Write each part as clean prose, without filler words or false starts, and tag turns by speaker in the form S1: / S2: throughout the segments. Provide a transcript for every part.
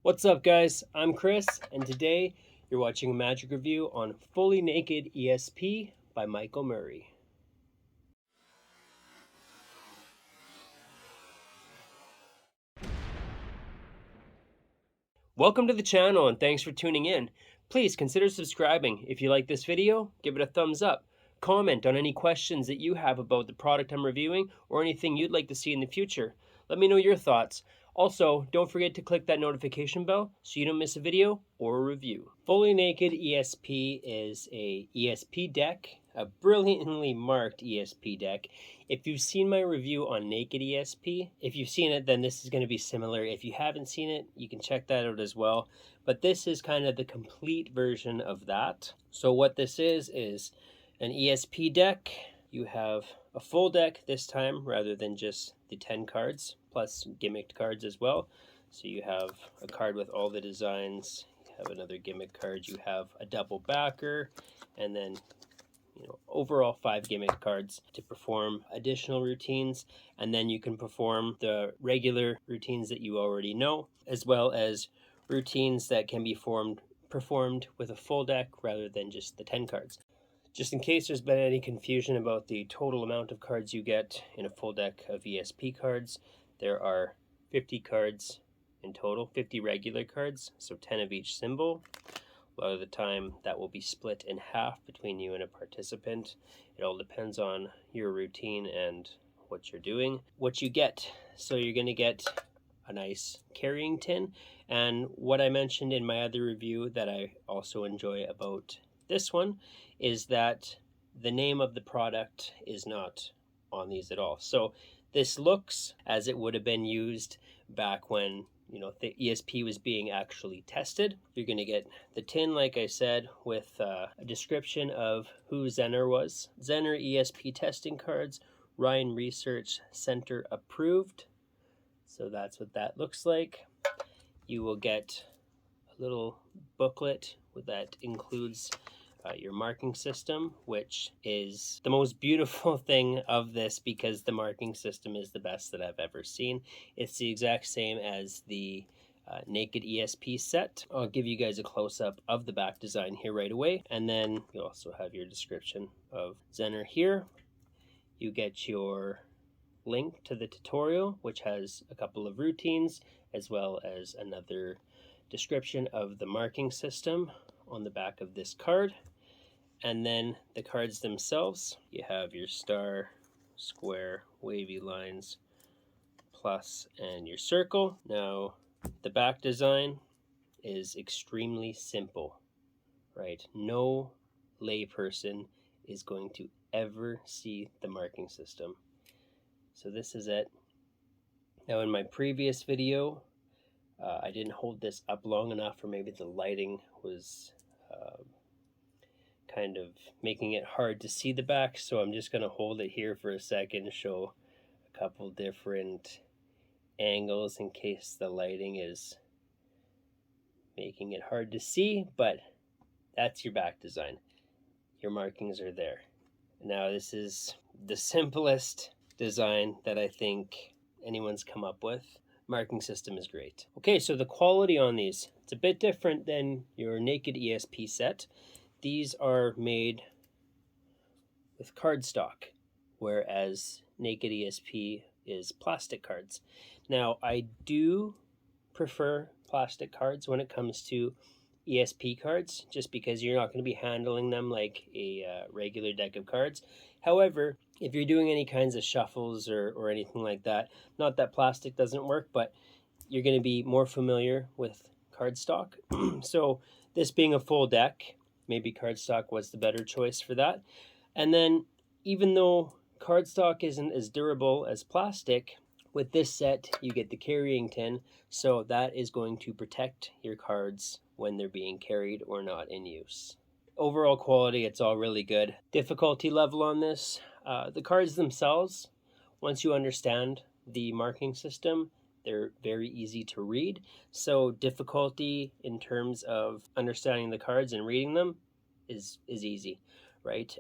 S1: What's up, guys? I'm Chris, and today you're watching a magic review on Fully Naked ESP by Michael Murray. Welcome to the channel and thanks for tuning in. Please consider subscribing. If you like this video, give it a thumbs up. Comment on any questions that you have about the product I'm reviewing or anything you'd like to see in the future. Let me know your thoughts. Also, don't forget to click that notification bell so you don't miss a video or a review. Fully Naked ESP is a ESP deck, a brilliantly marked ESP deck. If you've seen my review on Naked ESP, if you've seen it, then this is going to be similar. If you haven't seen it, you can check that out as well. But this is kind of the complete version of that. So what this is an ESP deck. You have a full deck this time rather than just the 10 cards plus gimmicked cards as well. So you have a card with all the designs, you have another gimmick card, you have a double backer, and then overall 5 gimmick cards to perform additional routines, and then you can perform the regular routines that you already know, as well as routines that can be performed with a full deck rather than just the 10 cards. Just in case there's been any confusion about the total amount of cards you get in a full deck of ESP cards, there are 50 cards in total, 50 regular cards, so 10 of each symbol. A lot of the time that will be split in half between you and a participant. It all depends on your routine and what you're doing. What you get, so you're going to get a nice carrying tin, and what I mentioned in my other review that I also enjoy about this one is that the name of the product is not on these at all. So this looks as it would have been used back when the ESP was being actually tested. You're going to get the tin, like I said, with a description of who Zener was. Zener ESP testing cards, Ryan Research Center approved. So that's what that looks like. You will get a little booklet that includes your marking system, which is the most beautiful thing of this because the marking system is the best that I've ever seen. It's the exact same as the Naked ESP set. I'll give you guys a close-up of the back design here right away, and then you also have your description of Zener here. You get your link to the tutorial, which has a couple of routines as well as another description of the marking system on the back of this card. And then the cards themselves, you have your star, square, wavy lines, plus, and your circle. Now, the back design is extremely simple, right? No layperson is going to ever see the marking system. So this is it. Now, in my previous video, I didn't hold this up long enough, or maybe the lighting was kind of making it hard to see the back, so I'm just going to hold it here for a second, show a couple different angles in case the lighting is making it hard to see, but that's your back design. Your markings are there. Now, this is the simplest design that I think anyone's come up with. Marking system is great. Okay, so the quality on these, it's a bit different than your Naked ESP set. These are made with cardstock, whereas Naked ESP is plastic cards. Now, I do prefer plastic cards when it comes to ESP cards, just because you're not going to be handling them like a regular deck of cards. However, if you're doing any kinds of shuffles or anything like that, not that plastic doesn't work, but you're going to be more familiar with cardstock. So this being a full deck, maybe cardstock was the better choice for that. And then even though cardstock isn't as durable as plastic, with this set you get the carrying tin, so that is going to protect your cards when they're being carried or not in use. Overall quality, it's all really good. Difficulty level on this, the cards themselves, once you understand the marking system, they're very easy to read. So difficulty in terms of understanding the cards and reading them is easy, right?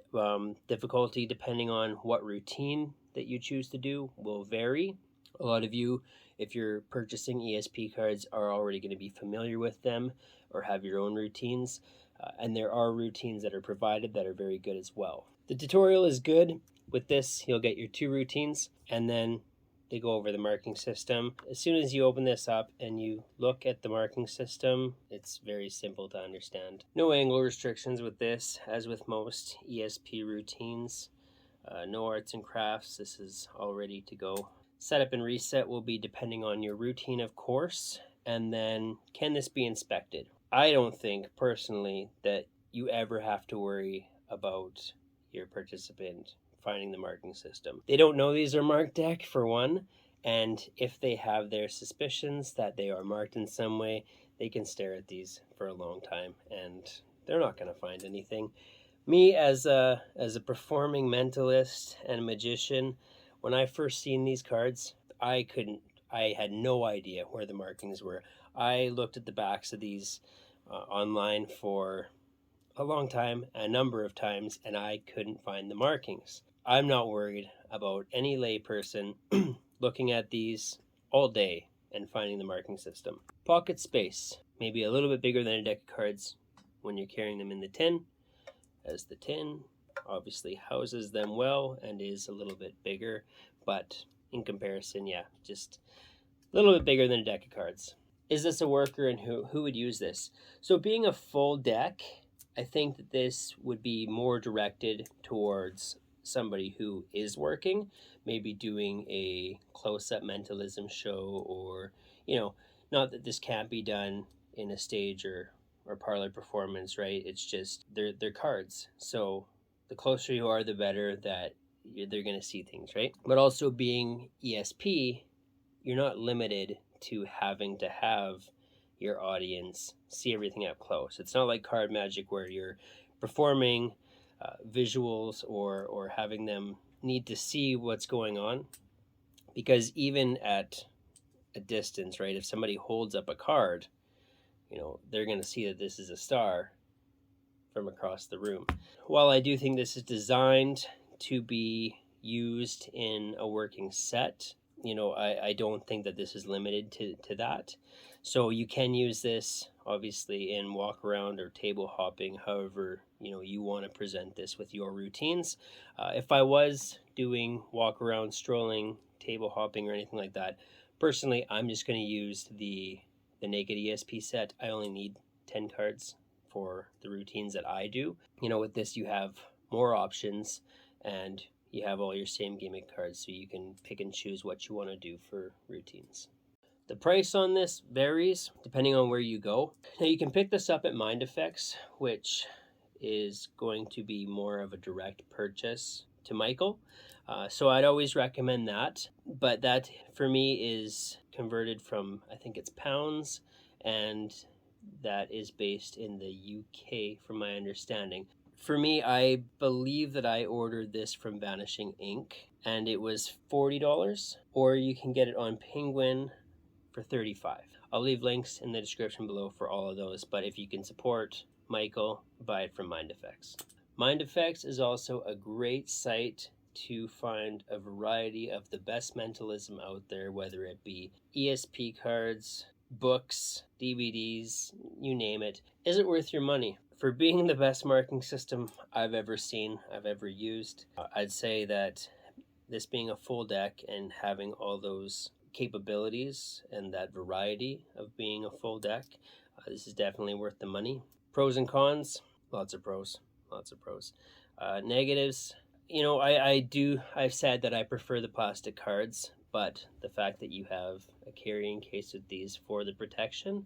S1: Difficulty depending on what routine that you choose to do will vary. A lot of you, if you're purchasing ESP cards, are already going to be familiar with them or have your own routines. And there are routines that are provided that are very good as well. The tutorial is good. With this, you'll get your 2 routines, and then they go over the marking system. As soon as you open this up and you look at the marking system, it's very simple to understand. No angle restrictions with this, as with most ESP routines. No arts and crafts. This is all ready to go. Setup and reset will be depending on your routine, of course. And then, can this be inspected? I don't think personally that you ever have to worry about your participant finding the marking system. They don't know these are marked deck, for one, and if they have their suspicions that they are marked in some way, they can stare at these for a long time and they're not going to find anything. Me, as a performing mentalist and magician, when I first seen these cards, I had no idea where the markings were. I looked at the backs of these online for a long time, a number of times, and I couldn't find the markings. I'm not worried about any layperson looking at these all day and finding the marking system. Pocket space, maybe a little bit bigger than a deck of cards when you're carrying them in the tin, as the tin obviously houses them well and is a little bit bigger, but in comparison, yeah, just a little bit bigger than a deck of cards. Is this a worker, and who would use this? So being a full deck, I think that this would be more directed towards somebody who is working, maybe doing a close-up mentalism show, or, not that this can't be done in a stage or parlor performance, right? It's just they're cards. So the closer you are, the better that they're going to see things, right? But also being ESP, you're not limited to having to have your audience see everything up close. It's not like card magic where you're performing visuals or having them need to see what's going on, because even at a distance, right, if somebody holds up a card, they're going to see that this is a star from across the room. While I do think this is designed to be used in a working set, I don't think that this is limited to that. So you can use this obviously in walk around or table hopping, however you want to present this with your routines. If I was doing walk around, strolling, table hopping, or anything like that, personally I'm just going to use the Naked ESP set. I only need 10 cards for the routines that I do. With this you have more options and you have all your same gimmick cards, so you can pick and choose what you want to do for routines. The price on this varies depending on where you go. Now you can pick this up at Mind Effects, which is going to be more of a direct purchase to Michael. So I'd always recommend that, but that for me is converted from, I think it's pounds, and that is based in the UK from my understanding. For me, I believe that I ordered this from Vanishing Ink and it was $40, or you can get it on Penguin for $35. I'll leave links in the description below for all of those, but if you can support Michael, buy it from Mind Effects. Mind Effects is also a great site to find a variety of the best mentalism out there, whether it be ESP cards, books, DVDs, you name it. Is it worth your money? For being the best marking system I've ever seen, I've ever used, I'd say that this being a full deck and having all those capabilities and that variety of being a full deck, this is definitely worth the money. Pros and cons, lots of pros. Negatives, I've said that I prefer the plastic cards, but the fact that you have a carrying case with these for the protection,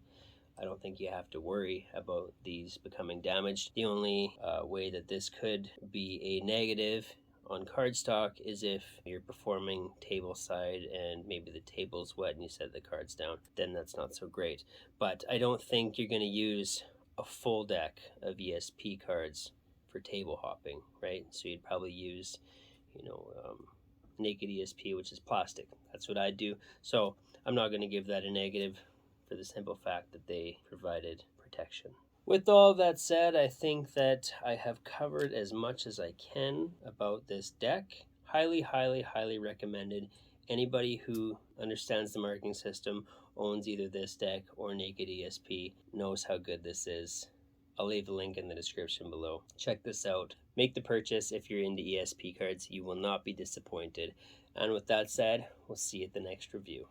S1: I don't think you have to worry about these becoming damaged. The only way that this could be a negative on cardstock is if you're performing table side and maybe the table's wet and you set the cards down, then that's not so great. But I don't think you're going to use a full deck of ESP cards for table hopping, right? So you'd probably use, Naked ESP, which is plastic. That's what I do. So I'm not going to give that a negative for the simple fact that they provided protection. With all that said, I think that I have covered as much as I can about this deck. Highly, highly, highly recommended. Anybody who understands the marking system, owns either this deck or Naked ESP, knows how good this is. I'll leave a link in the description below. Check this out. Make the purchase if you're into ESP cards. You will not be disappointed. And with that said, we'll see you at the next review.